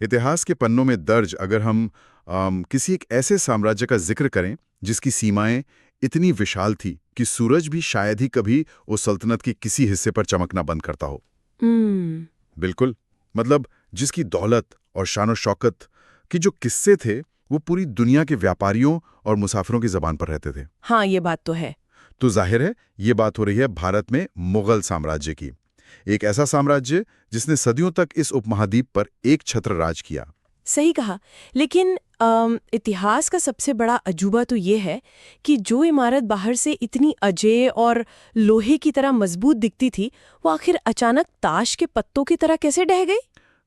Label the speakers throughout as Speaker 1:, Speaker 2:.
Speaker 1: इतिहास के पन्नों में दर्ज अगर हम किसी एक ऐसे साम्राज्य का जिक्र करें जिसकी सीमाएं इतनी विशाल थी कि सूरज भी शायद ही कभी उस सल्तनत के किसी हिस्से पर चमकना बंद करता हो। बिल्कुल, मतलब जिसकी दौलत और शान शौकत की जो किस्से थे वो पूरी दुनिया के व्यापारियों और मुसाफिरों की जबान पर रहते थे।
Speaker 2: हाँ, ये बात तो है।
Speaker 1: तो जाहिर है ये बात हो रही है भारत में मुगल साम्राज्य की। एक ऐसा साम्राज्य जिसने सदियों तक इस उपमहाद्वीप पर एक छत्र राज किया।
Speaker 2: सही कहा। लेकिन इतिहास का सबसे बड़ा अजूबा तो ये है कि जो इमारत बाहर से इतनी अजेय और लोहे की तरह मजबूत दिखती थी, वो आखिर अचानक ताश के पत्तों की तरह कैसे ढह गई?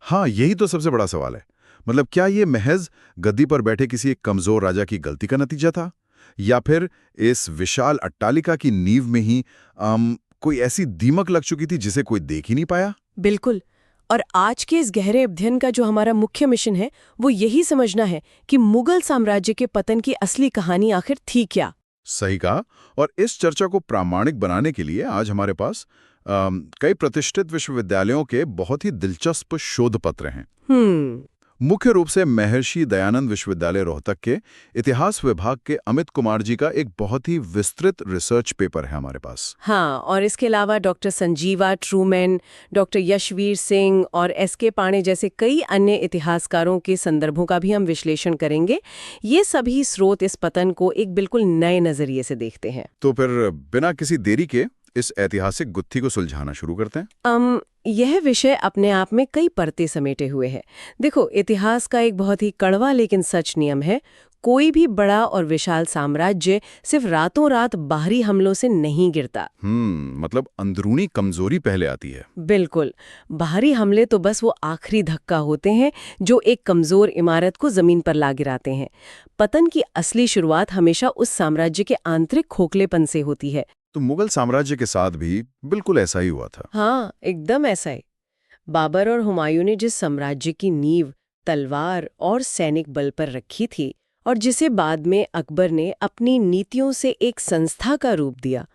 Speaker 1: हाँ, यही तो सबसे बड़ा सवाल है। मतलब क्या ये महज गद्दी पर बैठे किसी एक कमजोर राजा की गलती का नतीजा था, या फिर इस विशाल अट्टालिका की नींव में ही कोई ऐसी दीमक लग चुकी थी जिसे कोई देख ही नहीं पाया?
Speaker 2: बिल्कुल। और आज के इस गहरे अध्ययन का जो हमारा मुख्य मिशन है, वो यही समझना है कि मुगल साम्राज्य के पतन की असली कहानी आखिर थी क्या।
Speaker 1: सही कहा। और इस चर्चा को प्रामाणिक बनाने के लिए आज हमारे पास कई प्रतिष्ठित विश्वविद्यालयों के बहुत ही दिलचस्प शोध पत्र हैं। मुख्य रूप से महर्षि दयानंद विश्वविद्यालय रोहतक के इतिहास विभाग के अमित कुमार जी का एक बहुत ही विस्तृत रिसर्च पेपर है हमारे पास।
Speaker 2: हाँ, और इसके अलावा doctor Sanjeeva Truman, doctor Yashveer Singh और एस.के. पांडे जैसे कई अन्य इतिहासकारों के संदर्भों का भी हम विश्लेषण करेंगे। ये सभी स्रोत इस पतन को एक बिल्कुल नए नजरिए से देखते हैं।
Speaker 1: तो फिर बिना किसी देरी के इस ऐतिहासिक गुत्थी को सुलझाना शुरू करते हैं।
Speaker 2: यह विषय अपने आप में कई परतें समेटे हुए है। देखो, इतिहास का एक बहुत ही कड़वा लेकिन सच नियम है, कोई भी बड़ा और विशाल साम्राज्य सिर्फ रातों रात बाहरी हमलों से नहीं गिरता।
Speaker 1: मतलब अंदरूनी कमजोरी पहले आती है।
Speaker 2: बिल्कुल। बाहरी हमले तो बस वो आखिरी धक्का होते हैं जो एक कमजोर इमारत को जमीन पर ला गिराते हैं। पतन की असली शुरुआत हमेशा उस साम्राज्य के आंतरिक खोखलेपन से होती है।
Speaker 1: तो मुगल साम्राज्य के साथ भी बिल्कुल ऐसा ही हुआ था।
Speaker 2: हाँ, एकदम ऐसा ही। बाबर और हुमायूं ने जिस साम्राज्य की नींव तलवार और सैनिक बल पर रखी थी और जिसे बाद में अकबर ने अपनी नीतियों से एक संस्था का रूप दिया,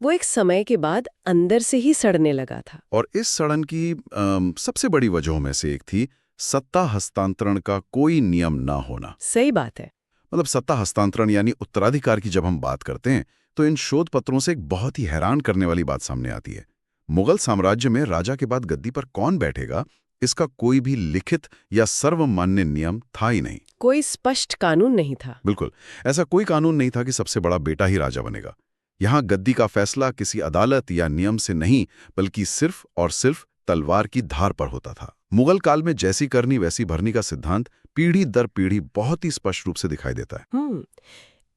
Speaker 2: वो एक समय के बाद अंदर से ही सड़ने लगा था।
Speaker 1: और इस सड़न की सबसे बड़ी वजहों में से एक थी सत्ता हस्तांतरण का कोई नियम ना होना।
Speaker 2: सही बात है।
Speaker 1: मतलब सत्ता हस्तांतरण यानी उत्तराधिकार की जब हम बात करते हैं तो इन शोध पत्रों से एक बहुत ही हैरान करने वाली बात सामने आती है। मुगल साम्राज्य में राजा के बाद गद्दी पर कौन बैठेगा, इसका कोई भी लिखित या सर्वमान्य नियम था ही नहीं।
Speaker 2: कोई स्पष्ट कानून नहीं था।
Speaker 1: बिल्कुल, ऐसा कोई कानून नहीं था कि सबसे बड़ा बेटा ही राजा बनेगा। यहाँ गद्दी का फैसला किसी अदालत या नियम से नहीं, बल्कि सिर्फ और सिर्फ तलवार की धार पर होता था। मुगल काल में जैसी करनी वैसी भरनी का सिद्धांत पीढ़ी दर पीढ़ी बहुत ही स्पष्ट रूप से दिखाई देता है।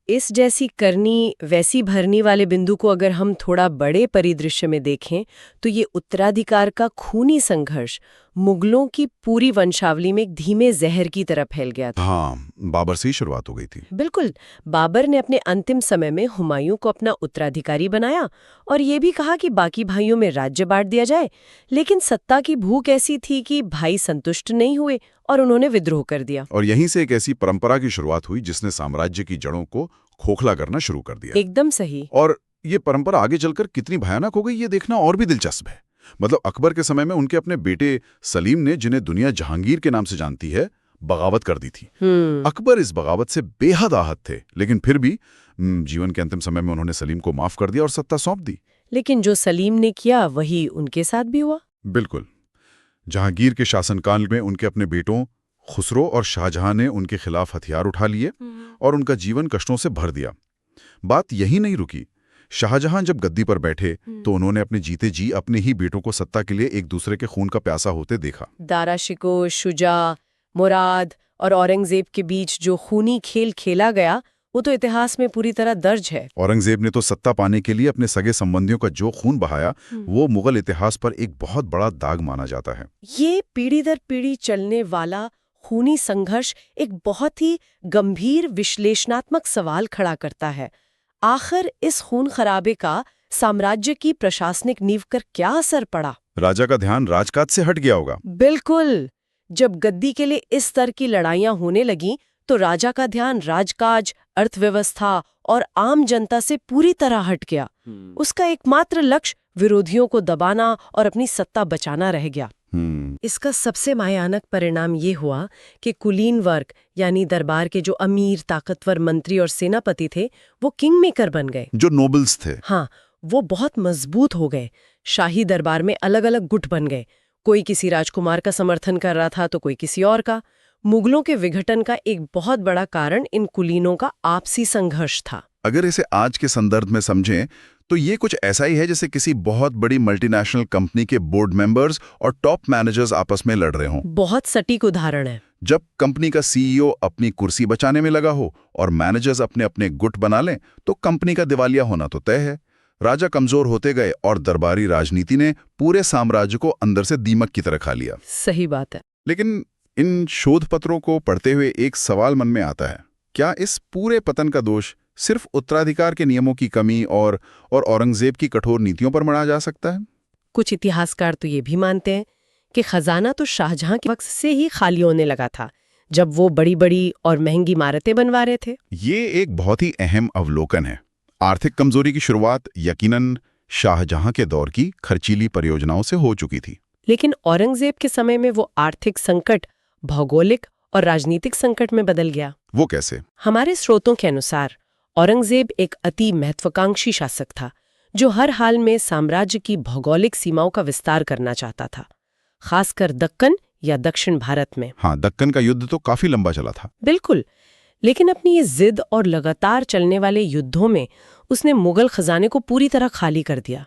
Speaker 2: इस जैसी करनी वैसी भरनी वाले बिंदु को अगर हम थोड़ा बड़े परिदृश्य में देखें तो ये उत्तराधिकार का खूनी संघर्ष मुगलों की पूरी वंशावली में एक धीमे जहर की तरह फैल गया था।
Speaker 1: हाँ, बाबर से ही शुरुआत हो गई थी।
Speaker 2: बिल्कुल। बाबर ने अपने अंतिम समय में हुमायूं को अपना उत्तराधिकारी बनाया और ये भी कहा कि बाकी भाइयों में राज्य बांट दिया जाए, लेकिन सत्ता की भूख ऐसी थी कि भाई संतुष्ट नहीं हुए और उन्होंने विद्रोह कर दिया।
Speaker 1: और यहीं से एक ऐसी परंपरा की शुरुआत हुई जिसने साम्राज्य की जड़ों को खोखला करना शुरू कर दिया।
Speaker 2: एकदम सही।
Speaker 1: और ये परंपरा आगे चलकर कितनी भयानक हो गई ये देखना और भी दिलचस्प है। मतलब अकबर के समय में उनके अपने बेटे सलीम ने, जिन्हें दुनिया जहांगीर के नाम से जानती है, बगावत कर दी थी। अकबर इस बगावत से बेहद आहत थे, लेकिन फिर भी जीवन के अंतिम समय में उन्होंने सलीम को माफ कर दिया और सत्ता सौंप दी।
Speaker 2: लेकिन जो सलीम ने किया वही उनके साथ भी हुआ।
Speaker 1: बिल्कुल। जहांगीर के शासनकाल में उनके अपने बेटों खुसरो और शाहजहां ने उनके खिलाफ हथियार उठा लिए और उनका जीवन कष्टों से भर दिया। बात यही नहीं रुकी। शाहजहां जब गद्दी पर बैठे तो उन्होंने अपने जीते जी अपने ही बेटों को सत्ता के लिए एक दूसरे के खून का प्यासा होते देखा।
Speaker 2: दारा शिकोह, शुजा, मुराद और औरंगजेब के बीच जो खूनी खेल खेला गया वो तो इतिहास में पूरी तरह दर्ज है।
Speaker 1: औरंगजेब ने तो सत्ता पाने के लिए अपने सगे संबंधियों का जो खून बहाया वो मुगल इतिहास पर एक बहुत बड़ा दाग माना जाता है।
Speaker 2: ये पीढ़ी दर पीढ़ी चलने वाला खूनी संघर्ष एक बहुत ही गंभीर विश्लेषणात्मक सवाल खड़ा करता है। आखिर इस खून खराबे का साम्राज्य की प्रशासनिक नींव पर क्या असर पड़ा?
Speaker 1: राजा का ध्यान राजकाज से हट गया होगा।
Speaker 2: बिल्कुल। जब गद्दी के लिए इस स्तर की लड़ाइयां होने लगी तो राजा का ध्यान राजकाज, अर्थव्यवस्था और आम जनता से पूरी तरह हट गया। उसका एकमात्र लक्ष्य विरोधियों को दबाना और अपनी सत्ता बचाना रह गया। इसका सबसे भयानक परिणाम ये हुआ कि कुलीन वर्ग यानी दरबार के जो अमीर ताकतवर मंत्री और सेनापति थे वो किंग मेकर बन गए।
Speaker 1: जो नोबल्स थे।
Speaker 2: हाँ, वो बहुत मजबूत हो गए। शाही दरबार में अलग अलग गुट बन गए। कोई किसी राजकुमार का समर्थन कर रहा था तो कोई किसी और का। मुगलों के विघटन का एक बहुत बड़ा कारण इन कुलीनों का आपसी संघर्ष था।
Speaker 1: अगर इसे आज के संदर्भ में समझें तो ये कुछ ऐसा ही है जैसे किसी बहुत बड़ी मल्टीनेशनल कंपनी के बोर्ड मेंबर्स और टॉप मैनेजर्स आपस में लड़ रहे हों।
Speaker 2: बहुत सटीक उदाहरण है।
Speaker 1: जब कंपनी का सीईओ अपनी कुर्सी बचाने में लगा हो और मैनेजर्स अपने अपने गुट बना लें तो कंपनी का दिवालिया होना तो तय है। राजा कमजोर होते गए और दरबारी राजनीति ने पूरे साम्राज्य को अंदर से दीमक की तरह खा लिया।
Speaker 2: सही बात है।
Speaker 1: लेकिन इन शोध पत्रों को पढ़ते हुए एक सवाल मन में आता है, क्या इस पूरे पतन का दोष सिर्फ उत्तराधिकार के नियमों की कमी और औरंगजेब की कठोर नीतियों पर मढ़ा जा सकता है?
Speaker 2: कुछ इतिहासकार तो ये भी मानते हैं कि खजाना तो शाहजहां के वक्त से ही खाली होने लगा था, जब वो बड़ी बड़ी और महंगी इमारतें बनवा रहे थे।
Speaker 1: ये एक बहुत ही अहम अवलोकन है। आर्थिक कमजोरी की शुरुआत यकीनन शाहजहां के दौर की खर्चीली परियोजनाओं से हो चुकी थी।
Speaker 2: लेकिन औरंगजेब के समय में वो आर्थिक संकट भौगोलिक और राजनीतिक संकट में बदल गया।
Speaker 1: वो कैसे?
Speaker 2: हमारे स्रोतों के अनुसार औरंगजेब एक अति महत्वाकांक्षी शासक था जो हर हाल में साम्राज्य की भौगोलिक सीमाओं का विस्तार करना चाहता था, खासकर दक्कन या दक्षिण भारत में।
Speaker 1: हाँ, दक्कन का युद्ध तो काफी लंबा चला था।
Speaker 2: बिल्कुल, लेकिन अपनी ये जिद और लगातार चलने वाले युद्धों में उसने मुगल खजाने को पूरी तरह खाली कर दिया।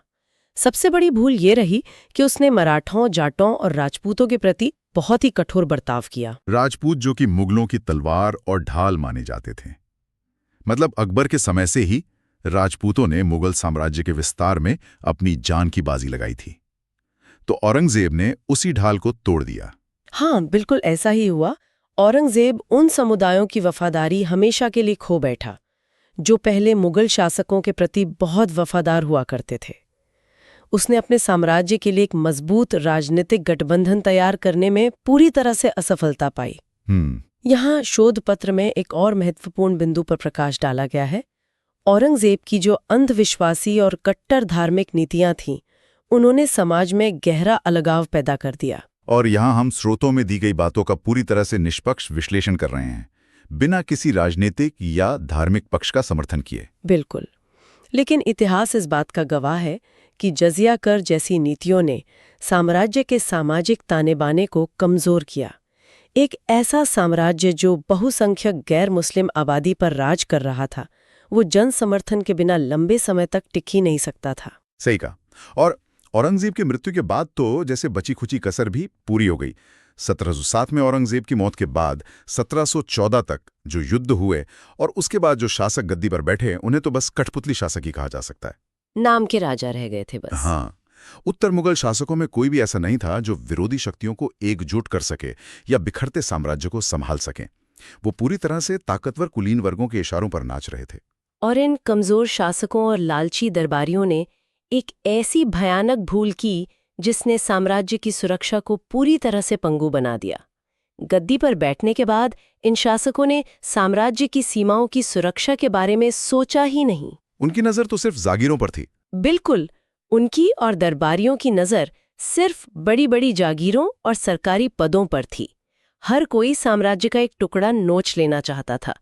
Speaker 2: सबसे बड़ी भूल ये रही कि उसने मराठों, जाटों और राजपूतों के प्रति बहुत ही कठोर बर्ताव किया।
Speaker 1: राजपूत जो कि मुगलों की तलवार और ढाल माने जाते थे। मतलब अकबर के समय से ही राजपूतों ने मुगल साम्राज्य के विस्तार में अपनी जान की बाजी लगाई थी, तो औरंगजेब ने उसी ढाल को तोड़ दिया।
Speaker 2: हाँ, बिल्कुल ऐसा ही हुआ। औरंगजेब उन समुदायों की वफादारी हमेशा के लिए खो बैठा जो पहले मुगल शासकों के प्रति बहुत वफादार हुआ करते थे। उसने अपने साम्राज्य के लिए एक मजबूत राजनीतिक गठबंधन तैयार करने में पूरी तरह से असफलता पाई। यहाँ शोध पत्र में एक और महत्वपूर्ण बिंदु पर प्रकाश डाला गया है। औरंगजेब की जो अंधविश्वासी और कट्टर धार्मिक नीतियां थीं, उन्होंने समाज में गहरा अलगाव पैदा कर दिया।
Speaker 1: और यहाँ हम स्रोतों में दी गई बातों का पूरी तरह से निष्पक्ष विश्लेषण कर रहे हैं, बिना किसी राजनीतिक या धार्मिक पक्ष का समर्थन किए।
Speaker 2: बिल्कुल, लेकिन इतिहास इस बात का गवाह है कि जजिया कर जैसी नीतियों ने साम्राज्य के सामाजिक ताने-बाने को कमजोर किया। एक ऐसा साम्राज्य जो बहुसंख्यक गैर मुस्लिम आबादी पर राज कर रहा था, वो जन समर्थन के बिना लंबे समय तक टिक ही नहीं सकता था।
Speaker 1: सही कहा। और औरंगजेब की मृत्यु के बाद तो जैसे बची खुची कसर भी पूरी हो गई। 1707 में औरंगजेब की मौत के बाद 1714 तक जो युद्ध हुए और उसके बाद जो शासक गद्दी पर बैठे, उन्हें तो बस कठपुतली शासक ही कहा जा सकता है।
Speaker 2: नाम के राजा रह गए थे बस।
Speaker 1: हाँ, उत्तर मुगल शासकों में कोई भी ऐसा नहीं था जो विरोधी शक्तियों को एकजुट कर सके या बिखरते साम्राज्य को संभाल सके। वो पूरी तरह से ताकतवर कुलीन वर्गों के इशारों पर नाच रहे थे।
Speaker 2: और इन कमजोर शासकों और लालची दरबारियों ने एक ऐसी भयानक भूल की जिसने साम्राज्य की सुरक्षा को पूरी तरह से पंगु बना दिया। गद्दी पर बैठने के बाद इन शासकों ने साम्राज्य की सीमाओं की सुरक्षा के बारे में सोचा ही नहीं।
Speaker 1: उनकी नजर तो सिर्फ जागीरों पर थी।
Speaker 2: बिल्कुल, उनकी और दरबारियों की नजर सिर्फ बड़ी बड़ी जागीरों और सरकारी पदों पर थी। हर कोई साम्राज्य का एक टुकड़ा नोच लेना चाहता था।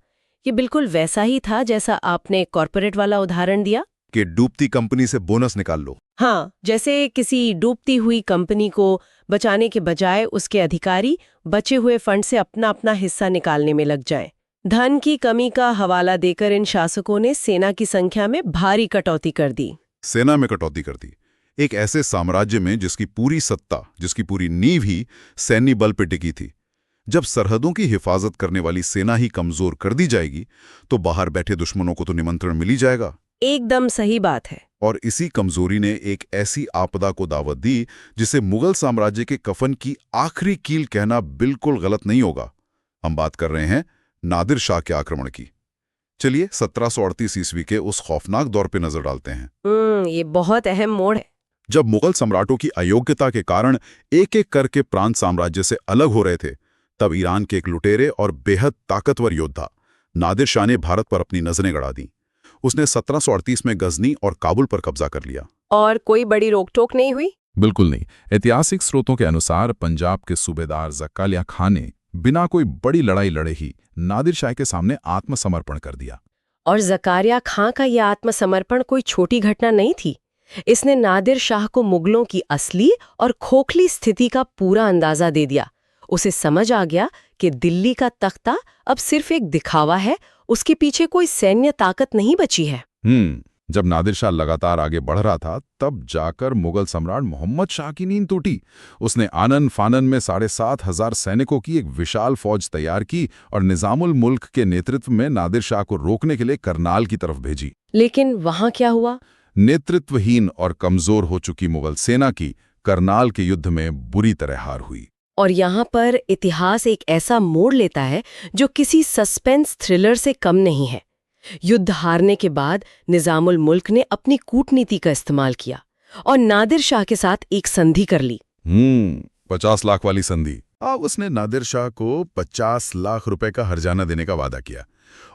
Speaker 2: ये बिल्कुल वैसा ही था जैसा आपने कॉर्पोरेट वाला उदाहरण दिया
Speaker 1: कि डूबती कंपनी से बोनस निकाल लो।
Speaker 2: हाँ, जैसे किसी डूबती हुई कंपनी को बचाने के बजाय उसके अधिकारी बचे हुए फंड से अपना अपना हिस्सा निकालने में लग जाएं। धन की कमी का हवाला देकर इन शासकों ने सेना की संख्या में भारी कटौती कर दी।
Speaker 1: सेना में कटौती कर दी। एक ऐसे साम्राज्य में जिसकी पूरी सत्ता, जिसकी पूरी नींव ही सैन्य बल पर टिकी थी। जब सरहदों की हिफाजत करने वाली सेना ही कमजोर कर दी जाएगी तो बाहर बैठे दुश्मनों को तो निमंत्रण मिल ही जाएगा।
Speaker 2: एकदम सही बात है।
Speaker 1: और इसी कमजोरी ने एक ऐसी आपदा को दावत दी जिसे मुगल साम्राज्य के कफन की आखिरी कील कहना बिल्कुल गलत नहीं होगा। हम बात कर रहे हैं नादिर शाह के आक्रमण की। चलिए 1738 ईस्वी के उस खौफनाक दौर पे नजर डालते हैं।
Speaker 2: ये बहुत अहम मोड़ है।
Speaker 1: जब मुगल सम्राटों की अयोग्यता के कारण एक एक करके प्रांत साम्राज्य से अलग हो रहे थे, तब ईरान के एक लुटेरे और बेहद ताकतवर योद्धा नादिर शाह ने भारत पर अपनी नजरें गड़ा दी। उसने 1738 में गजनी और काबुल पर कब्जा कर लिया।
Speaker 2: और कोई बड़ी रोकटोक नहीं हुई?
Speaker 3: बिल्कुल नहीं। ऐतिहासिक स्रोतों के अनुसार पंजाब के सूबेदार ज़कारिया खान ने बिना कोई बड़ी लड़ाई लड़े ही नादिर शाह के सामने आत्मसमर्पण कर दिया।
Speaker 2: और ज़कारिया खां का यह आत्मसमर्पण कोई छोटी घटना नहीं थी। इसने नादिर शाह को मुगलों की असली और खोखली स्थिति का पूरा अंदाजा दे दिया। उसे समझ आ गया कि दिल्ली का तख्ता अब सिर्फ एक दिखावा है, उसके पीछे कोई सैन्य ताकत नहीं बची है।
Speaker 3: जब नादिर शाह लगातार आगे बढ़ रहा था, तब जाकर मुगल सम्राट मोहम्मद शाह की नींद टूटी। उसने आनन फानन में 7,500 सैनिकों की एक विशाल फौज तैयार की और निजामुल मुल्क के नेतृत्व में नादिर शाह को रोकने के लिए करनाल की तरफ भेजी।
Speaker 2: लेकिन वहां क्या हुआ?
Speaker 3: नेतृत्वहीन और कमजोर हो चुकी मुगल सेना की करनाल के युद्ध में बुरी तरह हार हुई।
Speaker 2: और यहाँ पर इतिहास एक ऐसा मोड़ लेता है जो किसी सस्पेंस थ्रिलर से कम नहीं है। युद्ध हारने के बाद निजामुल मुल्क ने अपनी कूटनीति का इस्तेमाल किया और नादिर शाह के साथ एक संधि कर ली।
Speaker 3: 50 लाख वाली संधि।
Speaker 1: अब उसने नादिर शाह को 50 लाख रुपए का हर्जाना देने का वादा किया।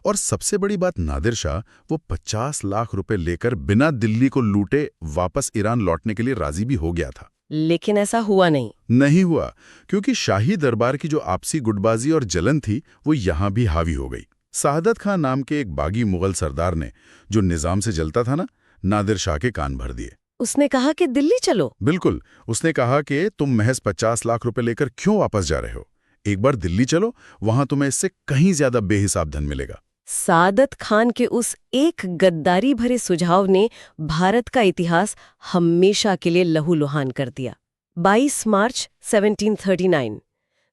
Speaker 1: और सबसे बड़ी बात, नादिर शाह वो 50 लाख रुपए लेकर बिना दिल्ली को लूटे वापस ईरान लौटने के लिए राजी भी हो गया था।
Speaker 2: लेकिन ऐसा हुआ
Speaker 1: नहीं हुआ, क्योंकि शाही दरबार की जो आपसी गुटबाजी और जलन थी वो यहां भी हावी हो गई। सादत खान नाम के एक बागी मुगल सरदार ने, जो निजाम से जलता था ना, नादिर शाह के कान भर दिए।
Speaker 2: उसने कहा कि दिल्ली चलो।
Speaker 1: बिल्कुल, उसने कहा कि तुम महज 50 लाख रुपए लेकर क्यों वापस जा रहे हो? एक बार दिल्ली चलो, वहां तुम्हें इससे कहीं ज्यादा बेहिसाब धन मिलेगा।
Speaker 2: सादत खान के उस एक गद्दारी भरे सुझाव ने भारत का इतिहास हमेशा के लिए लहूलुहान कर दिया। 22 मार्च 1739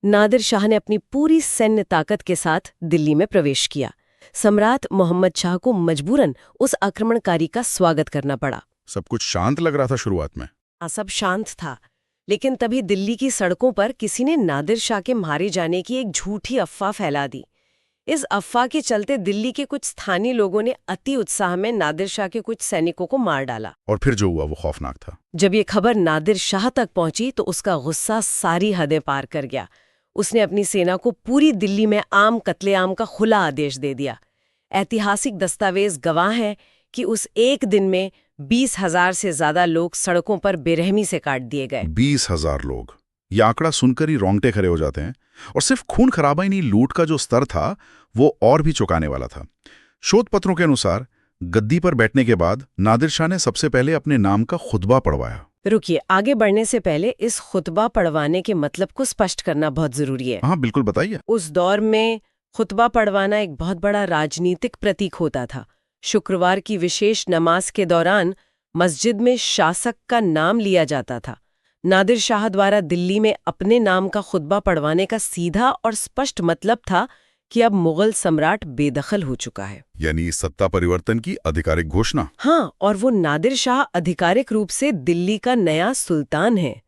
Speaker 2: नादिर शाह ने अपनी पूरी सैन्य ताकत के साथ दिल्ली में प्रवेश किया। सम्राट मोहम्मद शाह को मजबूरन उस आक्रमणकारी का स्वागत करना पड़ा।
Speaker 1: सब कुछ शांत लग रहा था शुरुआत में।
Speaker 2: सब शांत था, लेकिन तभी दिल्ली की सड़कों पर किसी ने नादिर शाह के मारे जाने की एक झूठी अफवाह फैला दी। इस अफवाह के चलते दिल्ली के कुछ स्थानीय लोगों ने अति उत्साह में नादिर शाह के कुछ सैनिकों को मार डाला।
Speaker 1: और फिर जो हुआ वो खौफनाक था।
Speaker 2: जब ये खबर नादिर शाह तक पहुंची तो उसका गुस्सा सारी हदें पार कर गया। उसने अपनी सेना को पूरी दिल्ली में आम कत्लेआम का खुला आदेश दे दिया। ऐतिहासिक दस्तावेज गवाह हैं कि उस एक दिन में 20,000 से ज्यादा लोग सड़कों पर बेरहमी से काट दिए गए।
Speaker 1: 20,000 लोग, ये आंकड़ा सुनकर ही रोंगटे खड़े हो जाते हैं। और सिर्फ खून खराबा ही नहीं, लूट का जो स्तर था वो और भी चौंकाने वाला था। शोध पत्रों के अनुसार गद्दी पर बैठने के बाद नादिर शाह ने सबसे पहले अपने नाम का खुतबा पढ़वाया।
Speaker 2: रुकिए, आगे बढ़ने से पहले इस खुतबा पढ़वाने के मतलब को स्पष्ट करना बहुत जरूरी है।
Speaker 1: हाँ बिल्कुल, बताइए।
Speaker 2: उस दौर में खुतबा पढ़वाना एक बहुत बड़ा राजनीतिक प्रतीक होता था। शुक्रवार की विशेष नमाज के दौरान मस्जिद में शासक का नाम लिया जाता था। नादिर शाह द्वारा दिल्ली में अपने नाम का खुतबा पढ़वाने का सीधा और स्पष्ट मतलब था कि अब मुगल सम्राट बेदखल हो चुका है,
Speaker 1: यानी सत्ता परिवर्तन की आधिकारिक घोषणा।
Speaker 2: हाँ, और वो नादिर शाह आधिकारिक रूप से दिल्ली का नया सुल्तान है।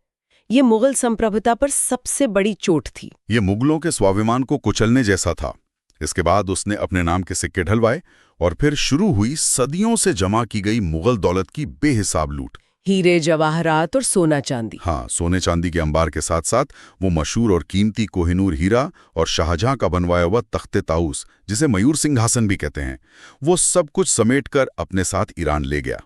Speaker 2: ये मुगल संप्रभुता पर सबसे बड़ी चोट थी।
Speaker 1: ये मुगलों के स्वाभिमान को कुचलने जैसा था। इसके बाद उसने अपने नाम के सिक्के ढलवाए और फिर शुरू हुई सदियों से जमा की गई मुगल दौलत की बेहिसाब लूट।
Speaker 2: हीरे जवाहरात और सोना चांदी।
Speaker 1: हाँ, सोने चांदी के अंबार के साथ साथ वो मशहूर और कीमती कोहिनूर हीरा और शाहजहां का बनवाया हुआ तख्ते ताऊस, जिसे मयूर सिंहासन भी कहते हैं, वो सब कुछ समेटकर अपने साथ ईरान ले गया।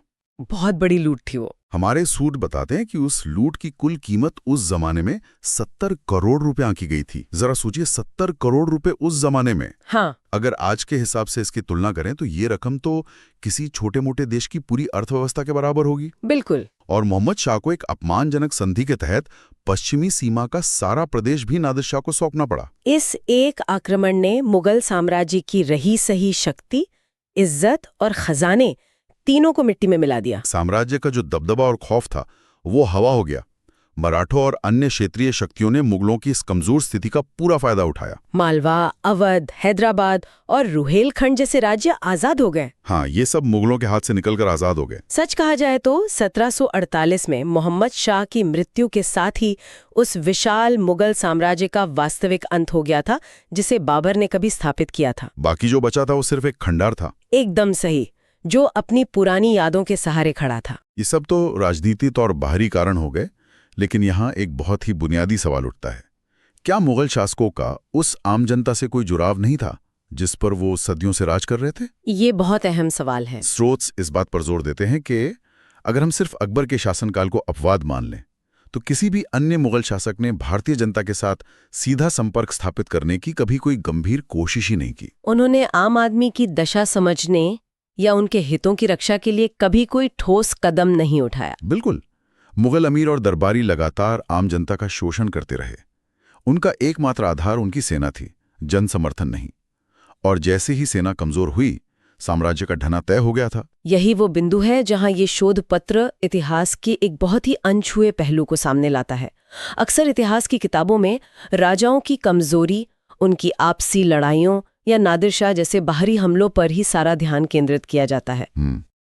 Speaker 2: बहुत बड़ी लूट थी वो।
Speaker 1: हमारे सूट बताते हैं कि उस लूट की कुल कीमत उस जमाने में 70 करोड़ रुपए आंकी गई थी। जरा सोचिए, 70 करोड़ रुपए उस जमाने में।
Speaker 2: हाँ।
Speaker 1: अगर आज के हिसाब से इसकी तुलना करें तो ये रकम तो किसी छोटे मोटे देश की पूरी अर्थव्यवस्था के बराबर होगी।
Speaker 2: बिल्कुल।
Speaker 1: और मोहम्मद शाह को एक अपमानजनक संधि के तहत पश्चिमी सीमा का सारा प्रदेश भी नादिर शाह को सौंपना पड़ा।
Speaker 2: इस एक आक्रमण ने मुगल साम्राज्य की रही सही शक्ति, इज्जत और खजाने तीनों को मिट्टी में मिला दिया।
Speaker 1: साम्राज्य का जो दबदबा और खौफ था वो हवा हो गया। मराठों और अन्य क्षेत्रीय शक्तियों ने मुगलों की इस कमजोर स्थिति का पूरा फायदा उठाया।
Speaker 2: मालवा, अवध, हैदराबाद और रुहेलखंड जैसे राज्य आजाद हो गए।
Speaker 1: हाँ, ये सब मुगलों के हाथ से निकलकर आजाद हो गए।
Speaker 2: सच कहा जाए तो 1748 में मोहम्मद शाह की मृत्यु के साथ ही उस विशाल मुगल साम्राज्य का वास्तविक अंत हो गया था, जिसे बाबर ने कभी स्थापित किया था।
Speaker 1: बाकी जो बचा था वो सिर्फ एक खंडार था।
Speaker 2: एकदम सही, जो अपनी पुरानी यादों के सहारे खड़ा था।
Speaker 1: ये सब तो राजनीतिक और बाहरी कारण हो गए, लेकिन यहाँ एक बहुत ही बुनियादी सवाल उठता है। क्या मुगल शासकों का उस आम जनता से कोई जुड़ाव नहीं था जिस पर वो सदियों से राज कर रहे थे?
Speaker 2: ये बहुत अहम सवाल है।
Speaker 1: स्रोत इस बात पर जोर देते हैं कि अगर हम सिर्फ अकबर के शासनकाल को अपवाद मान लें तो किसी भी अन्य मुगल शासक ने भारतीय जनता के साथ सीधा संपर्क स्थापित करने की कभी कोई गंभीर कोशिश ही नहीं की।
Speaker 2: उन्होंने आम आदमी की दशा समझने या उनके हितों की रक्षा के लिए कभी कोई ठोस कदम नहीं उठाया।
Speaker 1: बिल्कुल। मुगल अमीर और दरबारी लगातार आम जनता का शोषण करते रहे। उनका एकमात्र आधार उनकी सेना थी, जन समर्थन नहीं। और जैसे ही सेना कमजोर हुई, साम्राज्य का ढना तय हो गया था।
Speaker 2: यही वो बिंदु है जहां ये शोध पत्र इतिहास के एक बहुत ही अनछुए पहलू को सामने लाता है। अक्सर इतिहास की किताबों में राजाओं की कमजोरी, उनकी आपसी लड़ाइयों या नादिर शाह जैसे बाहरी हमलों पर ही सारा ध्यान केंद्रित किया जाता है।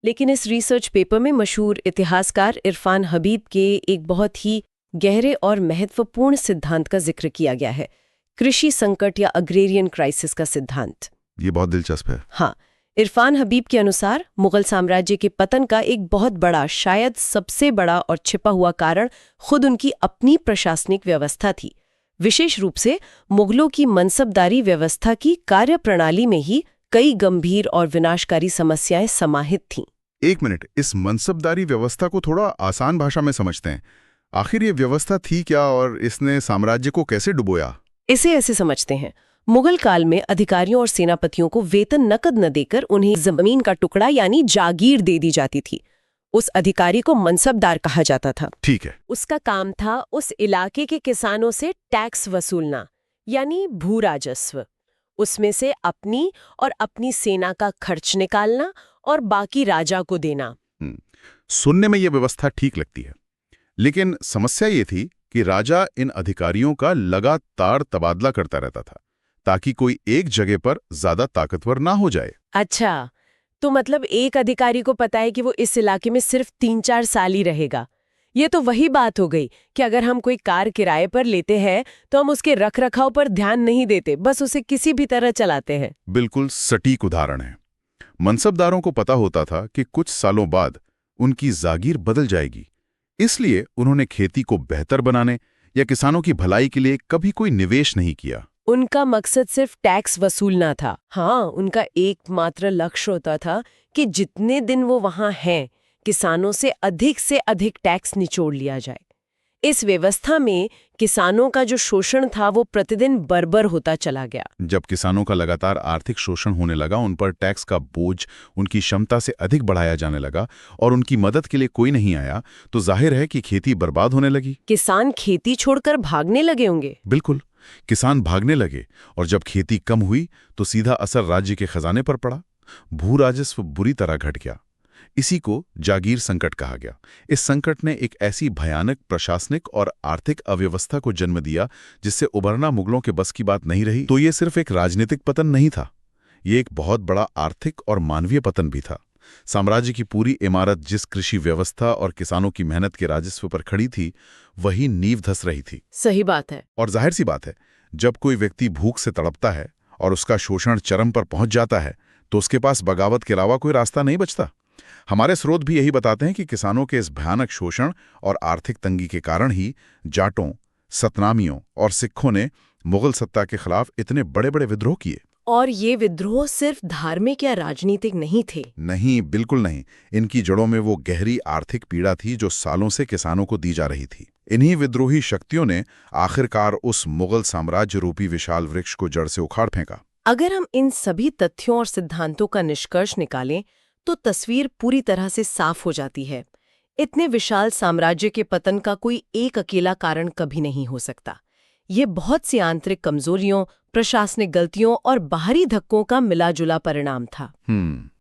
Speaker 2: लेकिन इस रिसर्च पेपर में मशहूर इतिहासकार इरफान हबीब के एक बहुत ही गहरे और महत्वपूर्ण सिद्धांत का जिक्र किया गया है, कृषि संकट या अग्रेरियन क्राइसिस का सिद्धांत।
Speaker 1: ये बहुत दिलचस्प है।
Speaker 2: हाँ, इरफान हबीब के अनुसार मुगल साम्राज्य के पतन का एक बहुत बड़ा, शायद सबसे बड़ा और छिपा हुआ कारण खुद उनकी अपनी प्रशासनिक व्यवस्था थी। विशेष रूप से मुगलों की मनसबदारी व्यवस्था की कार्यप्रणाली में ही कई गंभीर और विनाशकारी समस्याएं समाहित थीं।
Speaker 1: एक मिनट, इस मनसबदारी व्यवस्था को थोड़ा आसान भाषा में समझते हैं। आखिर ये व्यवस्था थी क्या और इसने साम्राज्य को कैसे डुबोया?
Speaker 2: इसे ऐसे समझते हैं, मुगल काल में अधिकारियों और सेनापतियों को वेतन नकद न देकर उन्हें जमीन का टुकड़ा यानी जागीर दे दी जाती थी। उस अधिकारी को मनसबदार कहा जाता था।
Speaker 1: ठीक है।
Speaker 2: उसका काम था उस इलाके के किसानों से टैक्स वसूलना, यानी भू राजस्व। उसमें से अपनी और अपनी सेना का खर्च निकालना और बाकी राजा को देना।
Speaker 1: सुनने में यह व्यवस्था ठीक लगती है, लेकिन समस्या ये थी कि राजा इन अधिकारियों का लगातार तबादला करता रहता था ताकि कोई एक जगह पर ज्यादा ताकतवर ना हो जाए।
Speaker 2: अच्छा, तो मतलब एक अधिकारी को पता है कि वो इस इलाके में सिर्फ 3-4 साल ही रहेगा। ये तो वही बात हो गई कि अगर हम कोई कार किराए पर लेते हैं तो हम उसके रखरखाव पर ध्यान नहीं देते, बस उसे किसी भी तरह चलाते हैं।
Speaker 1: बिल्कुल सटीक उदाहरण है। मनसबदारों को पता होता था कि कुछ सालों बाद उनकी जागीर बदल जाएगी, इसलिए उन्होंने खेती को बेहतर बनाने या किसानों की भलाई के लिए कभी कोई निवेश नहीं किया।
Speaker 2: उनका मकसद सिर्फ टैक्स वसूलना था। हाँ, उनका एकमात्र लक्ष्य होता था कि जितने दिन वो वहां हैं, किसानों से अधिक टैक्स निचोड़ लिया जाए। इस व्यवस्था में किसानों का जो शोषण था वो प्रतिदिन बर्बर होता चला गया।
Speaker 1: जब किसानों का लगातार आर्थिक शोषण होने लगा, उन पर टैक्स का बोझ उनकी क्षमता से अधिक बढ़ाया जाने लगा और उनकी मदद के लिए कोई नहीं आया, तो जाहिर है कि खेती बर्बाद होने लगी।
Speaker 2: किसान खेती छोड़कर भागने लगे होंगे।
Speaker 1: बिल्कुल, किसान भागने लगे और जब खेती कम हुई तो सीधा असर राज्य के खजाने पर पड़ा। भू राजस्व बुरी तरह घट गया। इसी को जागीर संकट कहा गया। इस संकट ने एक ऐसी भयानक प्रशासनिक और आर्थिक अव्यवस्था को जन्म दिया जिससे उबरना मुगलों के बस की बात नहीं रही। तो ये सिर्फ एक राजनीतिक पतन नहीं था, ये एक बहुत बड़ा आर्थिक और मानवीय पतन भी था। साम्राज्य की पूरी इमारत जिस कृषि व्यवस्था और किसानों की मेहनत के राजस्व पर खड़ी थी, वही नींव धस रही थी।
Speaker 2: सही बात है।
Speaker 1: और जाहिर सी बात है, जब कोई व्यक्ति भूख से तड़पता है और उसका शोषण चरम पर पहुंच जाता है, तो उसके पास बगावत के अलावा कोई रास्ता नहीं बचता। हमारे स्रोत भी यही बताते हैं कि किसानों के इस भयानक शोषण और आर्थिक तंगी के कारण ही जाटों, सतनामियों और सिखों ने मुगल सत्ता के खिलाफ इतने बड़े बड़े विद्रोह किए।
Speaker 2: और ये विद्रोह सिर्फ धार्मिक या राजनीतिक नहीं थे।
Speaker 1: नहीं, बिल्कुल नहीं। इनकी जड़ों में वो गहरी आर्थिक पीड़ा थी जो सालों से किसानों को दी जा रही थी। इन्हीं विद्रोही शक्तियों ने आखिरकार उस मुगल साम्राज्य रूपी विशाल वृक्ष को जड़ से उखाड़ फेंका।
Speaker 2: अगर हम इन सभी तथ्यों और सिद्धांतों का निष्कर्ष निकालें तो तस्वीर पूरी तरह से साफ हो जाती है। इतने विशाल साम्राज्य के पतन का कोई एक अकेला कारण कभी नहीं हो सकता। ये बहुत सी आंतरिक कमजोरियों, प्रशासनिक गलतियों और बाहरी धक्कों का मिला-जुला परिणाम था।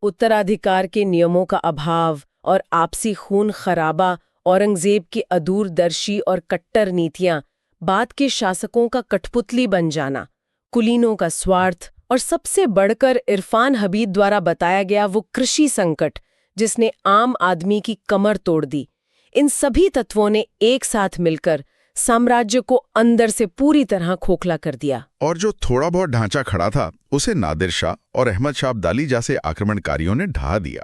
Speaker 2: उत्तराधिकार के नियमों का अभाव और आपसी खून खराबा, औरंगजेब की अदूरदर्शी और कट्टर नीतियां, बाद के शासकों का कठपुतली बन जाना, कुलीनों का स्वार्थ और सबसे बढ़कर इरफान हबीब द्वारा बताया गया वो कृषि संकट जिसने आम आदमी की कमर तोड़ दी। इन सभी तत्वों ने एक साथ मिलकर साम्राज्य को अंदर से पूरी तरह खोखला कर दिया।
Speaker 1: और जो थोड़ा बहुत ढांचा खड़ा था, उसे नादिर शाह और अहमद शाह अब्दाली जैसे आक्रमणकारियों ने ढहा दिया।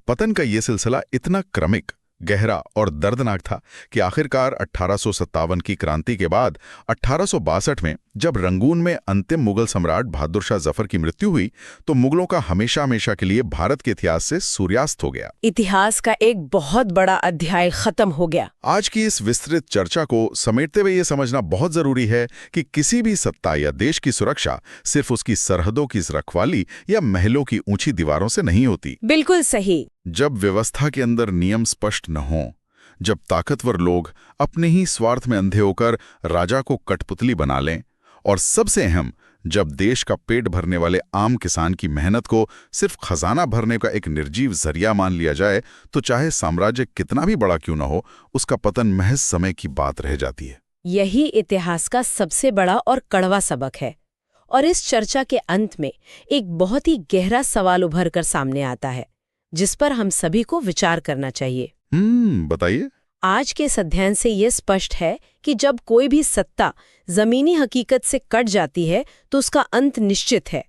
Speaker 1: पतन का ये सिलसिला इतना क्रमिक, गहरा और दर्दनाक था कि आखिरकार 1857 की क्रांति के बाद 1862 में जब रंगून में अंतिम मुगल सम्राट बहादुर शाह जफर की मृत्यु हुई तो मुगलों का हमेशा हमेशा के लिए भारत के इतिहास से सूर्यास्त हो गया।
Speaker 2: इतिहास का एक बहुत बड़ा अध्याय खत्म हो गया।
Speaker 1: आज की इस विस्तृत चर्चा को समेटते हुए ये समझना बहुत जरूरी है कि किसी भी सत्ता या देश की सुरक्षा सिर्फ उसकी सरहदों की रखवाली या महलों की ऊंची दीवारों से नहीं होती।
Speaker 2: बिल्कुल सही।
Speaker 1: जब व्यवस्था के अंदर नियम स्पष्ट न हों, जब ताकतवर लोग अपने ही स्वार्थ में अंधे होकर राजा को कठपुतली बना लें, और सबसे अहम जब देश का पेट भरने वाले आम किसान की मेहनत को सिर्फ खजाना भरने का एक निर्जीव जरिया मान लिया जाए, तो चाहे साम्राज्य कितना भी बड़ा क्यों न हो, उसका पतन महज समय की बात रह जाती है।
Speaker 2: यही इतिहास का सबसे बड़ा और कड़वा सबक है। और इस चर्चा के अंत में एक बहुत ही गहरा सवाल उभर कर सामने आता है, जिस पर हम सभी को विचार करना चाहिए।
Speaker 1: बताइए।
Speaker 2: आज के इस अध्ययन से ये स्पष्ट है कि जब कोई भी सत्ता जमीनी हकीकत से कट जाती है तो उसका अंत निश्चित है।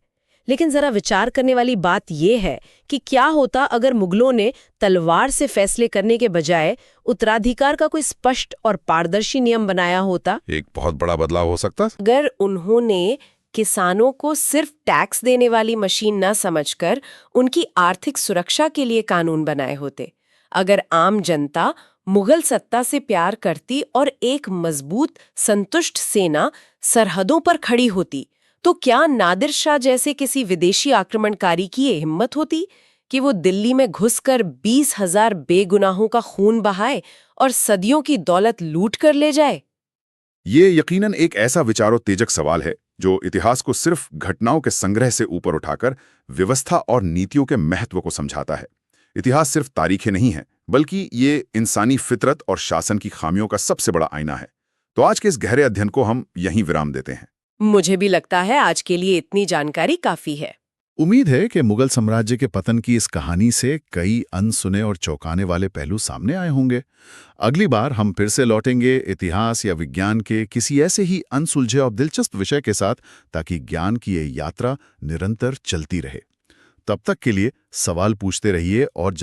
Speaker 2: लेकिन जरा विचार करने वाली बात यह है कि क्या होता अगर मुगलों ने तलवार से फैसले करने के बजाय उत्तराधिकार का कोई स्पष्ट और पारदर्शी नियम बनाया होता।
Speaker 1: एक बहुत बड़ा बदलाव हो सकता।
Speaker 2: अगर उन्होंने किसानों को सिर्फ टैक्स देने वाली मशीन न समझकर उनकी आर्थिक सुरक्षा के लिए कानून बनाए होते, अगर आम जनता मुगल सत्ता से प्यार करती और एक मजबूत संतुष्ट सेना सरहदों पर खड़ी होती, तो क्या नादिर शाह जैसे किसी विदेशी आक्रमणकारी की ये हिम्मत होती कि वो दिल्ली में घुसकर 20,000 बेगुनाहों का खून बहाए और सदियों की दौलत लूट कर ले जाए?
Speaker 1: ये यकीनन एक ऐसा विचारोत्तेजक सवाल है जो इतिहास को सिर्फ घटनाओं के संग्रह से ऊपर उठाकर व्यवस्था और नीतियों के महत्व को समझाता है। इतिहास सिर्फ तारीखें नहीं है, बल्कि ये इंसानी फितरत और शासन की खामियों का सबसे बड़ा आईना है। तो आज के इस गहरे अध्ययन को हम यहीं विराम देते हैं।
Speaker 2: मुझे भी लगता है आज के लिए इतनी जानकारी काफी है।
Speaker 4: उम्मीद है कि मुगल साम्राज्य के पतन की इस कहानी से कई अनसुने और चौंकाने वाले पहलू सामने आए होंगे। अगली बार हम फिर से लौटेंगे इतिहास या विज्ञान के किसी ऐसे ही अनसुलझे और दिलचस्प विषय के साथ, ताकि ज्ञान की ये यात्रा निरंतर चलती रहे। तब तक के लिए सवाल पूछते रहिए और